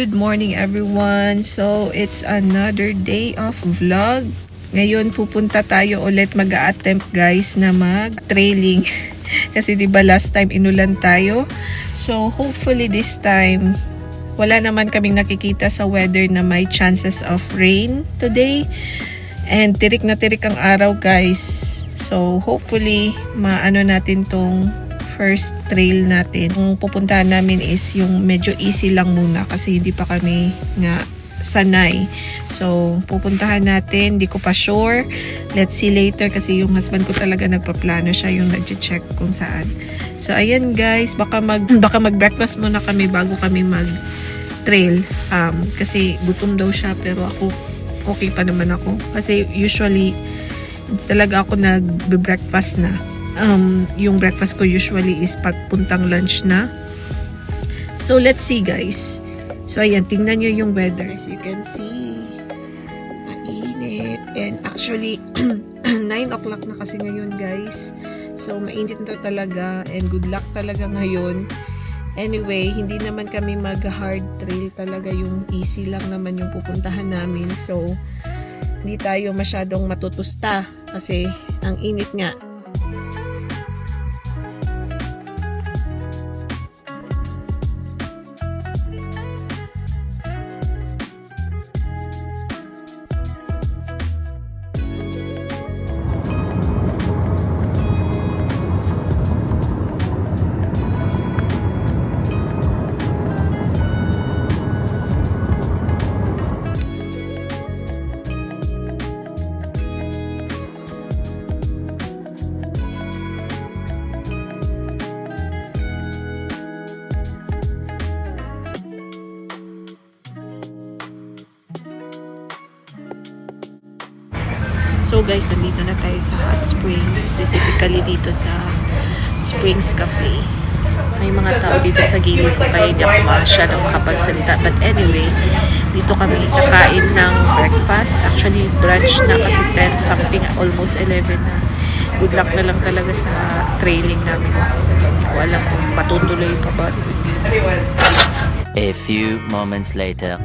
Good morning everyone. So it's another day of vlog. Ngayon pupunta tayo ulit mag-a-attempt guys na mag-trailing. Kasi 'di ba last time inulan tayo. So hopefully this time wala naman kaming nakikita sa weather na may chances of rain today. And tirik na tirik ang araw guys. So hopefully maano natin tong first trail natin. Ang pupuntahan namin is yung medyo easy lang muna kasi hindi pa kami nga sanay. So pupuntahan natin, hindi ko pa sure. Let's see later kasi yung husband ko talaga nagpaplano, siya yung nagche-check kung saan. So ayan guys, baka mag-breakfast muna kami bago kami mag-trail. Kasi gutom daw siya pero ako okay pa naman ako. Kasi usually talaga ako nag-breakfast na. Yung breakfast ko usually is pagpuntang lunch na. So let's see guys. So ayan, tingnan nyo yung weather. As you can see, mainit. And actually 9 o'clock na kasi ngayon guys. So mainit na talaga and good luck talaga ngayon. Anyway, hindi naman kami mag-hard trail talaga, yung easy lang naman yung pupuntahan namin. So hindi tayo masyadong matutusta kasi ang init nga. So guys, nandito na tayo sa hot springs, specifically dito sa Springs Cafe. May mga tao dito sa gilid ko kaya hindi ako masyadong makapagsalita. But anyway, dito kami kakain ng breakfast. Actually, brunch na kasi 10 something, almost 11 na. Good luck na lang talaga sa trailing namin. Hindi ko alam kung patutuloy pa ba. A few moments later.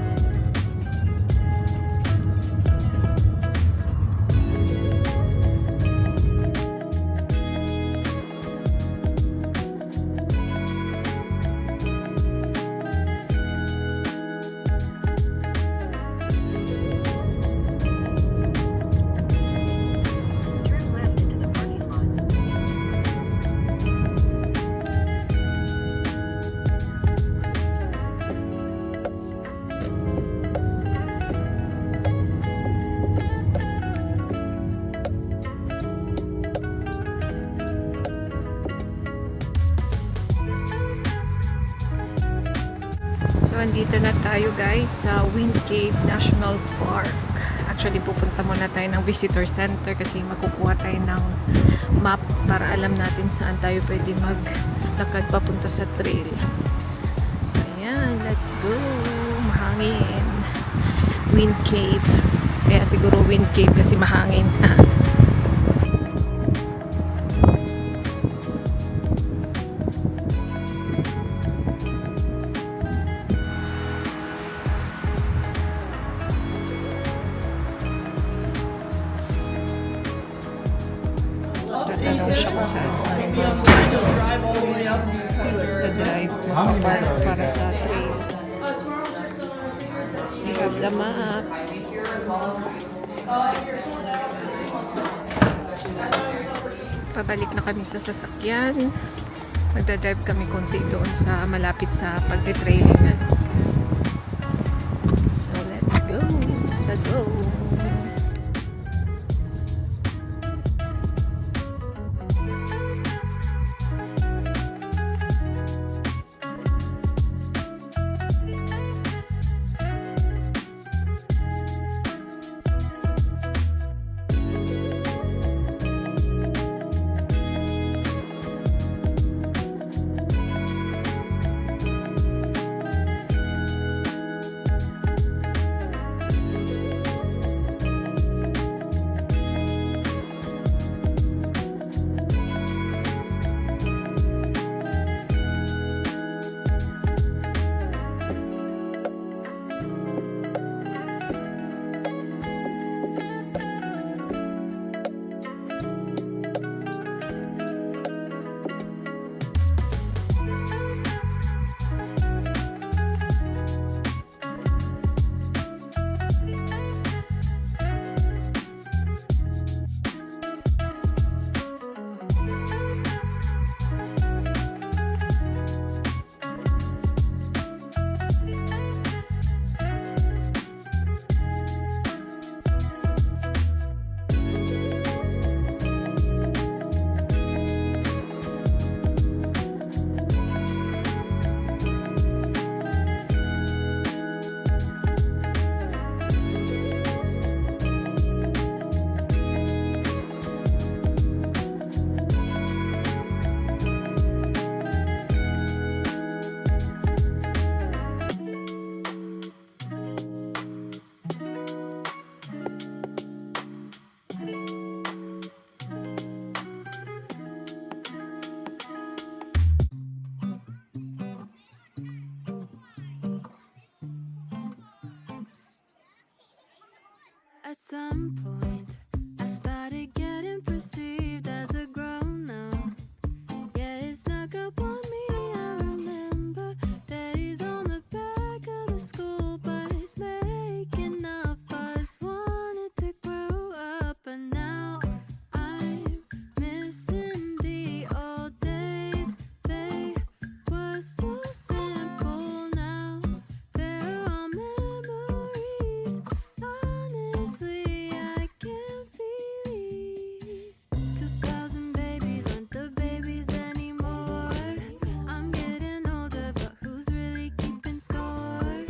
So, andito na tayo guys sa Wind Cave National Park. Actually, pupunta muna tayo ng visitor center kasi makukuha tayo ng map para alam natin saan tayo pwede maglakad papunta sa trail. So, ayan. Let's go. Mahangin. Wind Cave. Kaya siguro Wind Cave kasi mahangin. Tatanong siya kung saan drive para sa trail. We have the map. Pabalik na kami sa sasakyan. Magdadrive kami konti doon sa malapit sa pagte-trailing. So let's go. Sa go. some point, I started getting perceived as a grown-up. Yeah, it snuck up on me. I remember that he's on the back of the school bus, making up us, wanted to grow up, but now I'm missing the old days. They were so simple. Now they're all memories. Honestly, I can't believe 2,000 babies aren't the babies anymore. I'm getting older, but who's really keeping score?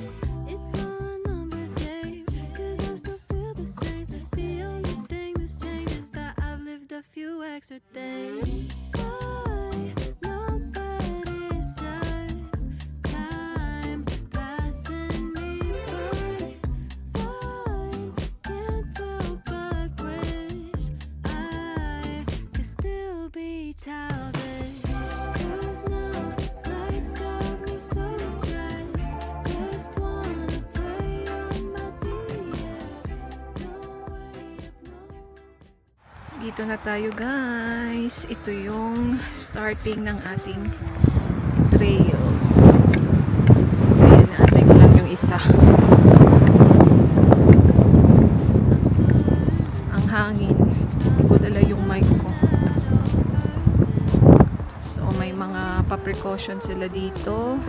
It's all a numbers game, 'cause I still feel the same. The only thing that's changed is that I've lived a few extra days. I know that it's just time passing me by. Fine, can't help but wish I could still be childish. 'Cause now life's got me so stressed. Just wanna play on my DS. No way of knowing. Dito na tayo guys. Ito yung starting ng ating trail. So yan, naantay ko lang yung isa. Ang hangin. Hindi ko dala yung mic ko. So may mga pa-precaution sila dito.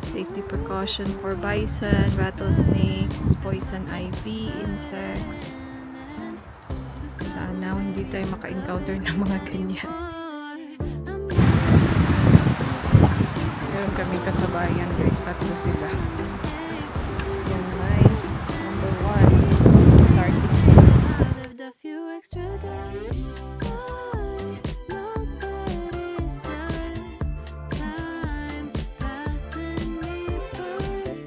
Safety precaution for bison, rattlesnakes, poison ivy, insects. Sana hindi tayo maka-encounter ng mga ganyan. Meron kaming kasabayan guys, tatlo sila. Yan may number 1 starting. I lived a few extra days. I know that it's just time passing me by.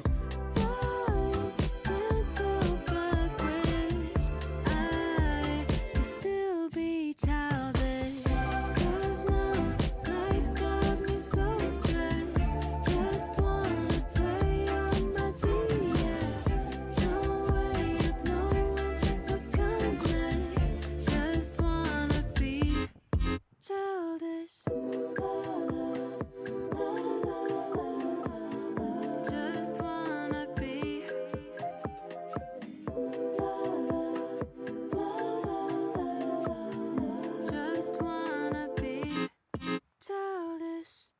Fine, can't help but wish I could still be childish. 'Cause now life's got me so stressed. Just wanna play on my DS. No way of knowing what comes next. Just wanna be childish. Just wanna be. Just wanna be childish.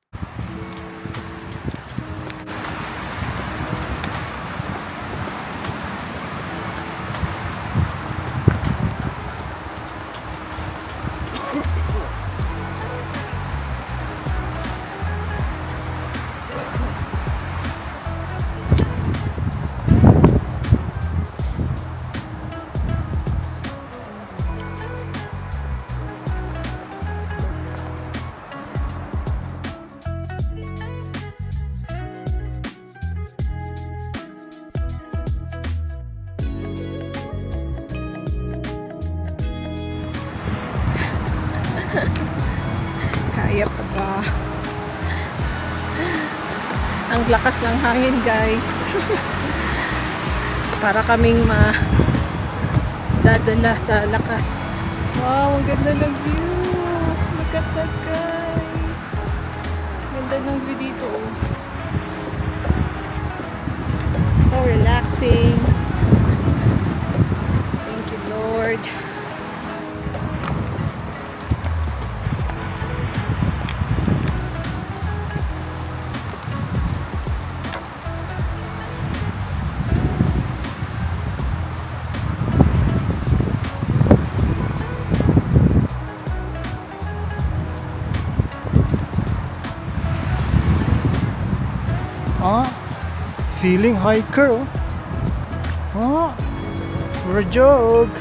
Kaya pa ba? Ang lakas ng hangin guys. Para kaming dadala sa lakas. Wow, ang ganda ng view. Look at that guys. Ganda ng view dito. So relaxing. Thank you Lord. Feeling hiker, oh. Oh, for a joke.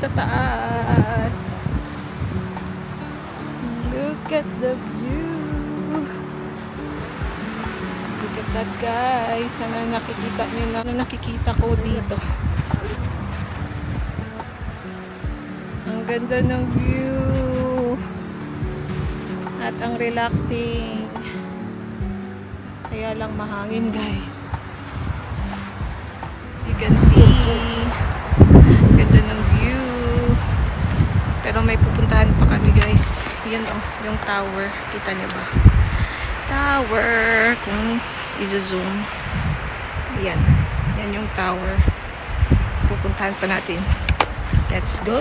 sa taas. Look at the view. Look at that guys. Ano nakikita nyo na? Ano nakikita ko dito? Ang ganda ng view. At ang relaxing. Kaya lang mahangin guys. As you can see, ganda ng view. Pero may pupuntahan pa kami guys. Yan oh, yung tower. Kita niyo ba? Tower. Kung i-zoom. Yan. Yan yung tower. Pupuntahan pa natin. Let's go!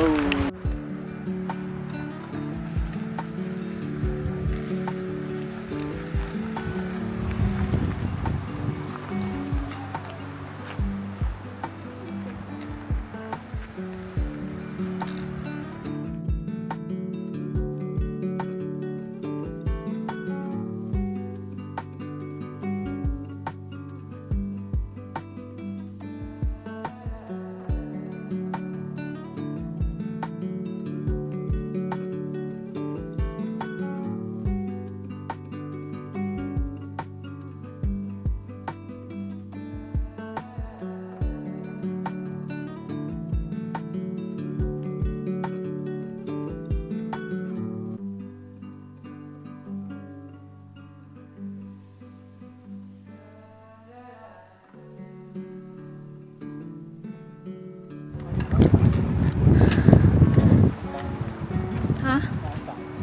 Ha?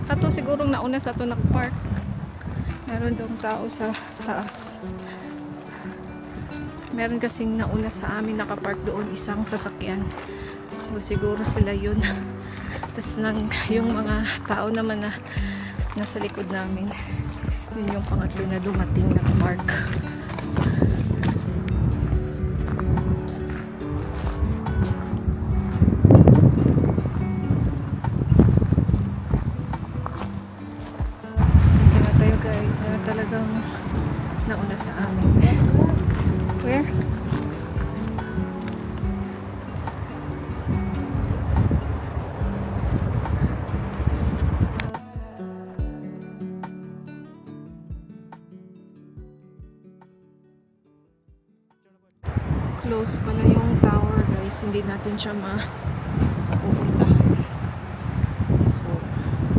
Kato sigurong nauna sa to nag-park. Meron dong tao sa taas. Meron kasing nauna sa amin nakapark doon isang sasakyan. So siguro sila yun. Tapos yung mga tao naman na nasa likod namin, yun yung pangatlo na dumating nag-park. Meron talagang nauna sa amin. Where? Close pala yung tower guys. Hindi natin siya mapupuntahan. So,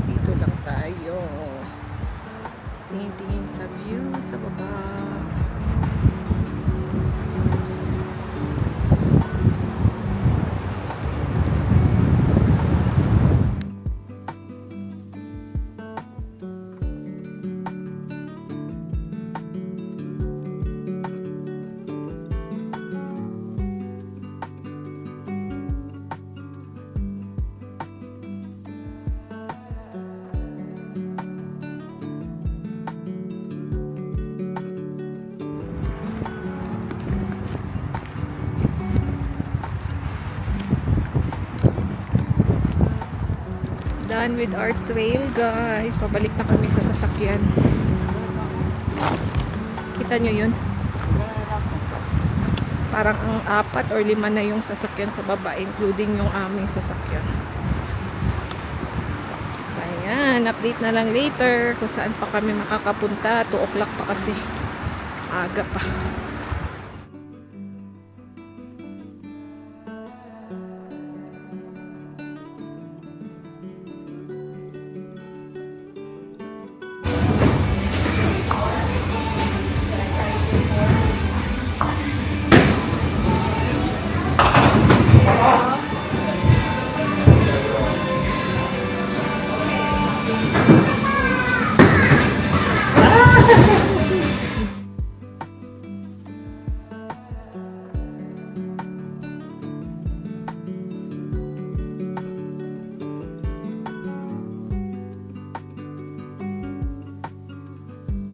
dito lang tayo. Tingin-tingin sa view sa baba. Done with our trail guys. Pabalik na kami sa sasakyan. Kita nyo yun? Parang ang 4 or 5 na yung sasakyan sa baba, including yung aming sasakyan. So ayan, update na lang later kung saan pa kami makakapunta. 2 o'clock pa kasi. Aga pa.